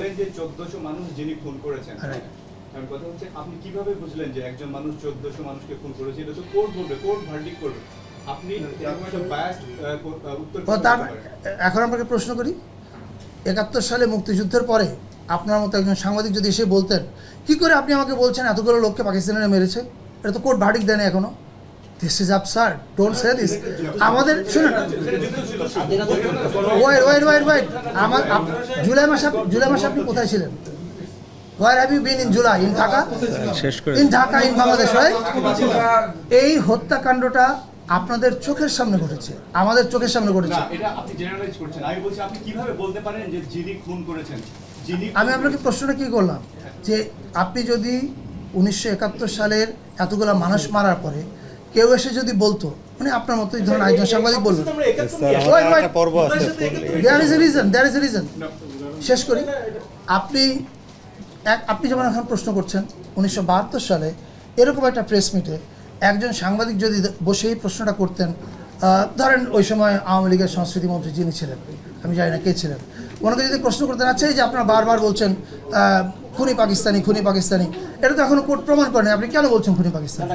যে 1400 মানুষ যিনি খুন করেছেন, কারণ কথা হচ্ছে আপনি কিভাবে বুঝলেন যে একজন মানুষ 1400 মানুষকে খুন করেছে? এটা তো কোর্ট বলবে, কোর্ট ভার্ডিক্ট করবে। আপনি এরকম একটা বায়াসড উত্তর এখন আপনাকে প্রশ্ন করি, 71 সালে মুক্তিযুদ্ধের পরে আপনার মতো একজন সাংবাদিক যদি এসে বলতেন কি করে আপনি আমাকে বলছেন এতগুলো লোককে পাকিস্তানিরা মেরেছে, এটা তো কোর্ট ভার্ডিক্ট দেয়নি এখনো। This is absurd, don't say this. আমাদের শুনুন, ওয়েট আমার জুলাই মাসে আপনি কোথায় ছিলেন? Where have you been in July? In Dhaka? In Dhaka, in Bangladesh, right? এই হত্যাকাণ্ডটা আপনাদের চোখের সামনে ঘটেছে, আমাদের চোখের সামনে ঘটেছে। এটা আপনি জেনারেলাইজ করছেন। আমি বলছি আপনি কিভাবে বলতে পারেন যে যিনি খুন করেছেন? আমি আপনাকে প্রশ্নটা কি করলাম যে আপনি যদি 1971 সালের এতগুলো মানুষ মারার পরে কেউ এসে যদি বলতো, মানে আপনার মতো এই ধরনের একজন সাংবাদিক বলবেন, দেয়ার ইজ এ রিজন। শেষ করি, আপনি যেমন এখন প্রশ্ন করছেন 1972 সালে এরকম একটা প্রেস মিটে একজন সাংবাদিক যদি বসে এই প্রশ্নটা করতেন, ধরেন ওই সময় আওয়ামী লীগের সংস্কৃতি মন্ত্রী যিনি ছিলেন, আমি জানি না কে ছিলেন, ওনাকে যদি প্রশ্ন করতেন, আচ্ছা এই যে আপনারা বারবার বলছেন খুনি পাকিস্তানি, এটা তো এখনো কোর্ট প্রমাণ করেনি, আপনি কেন বলছেন খুনি পাকিস্তানি?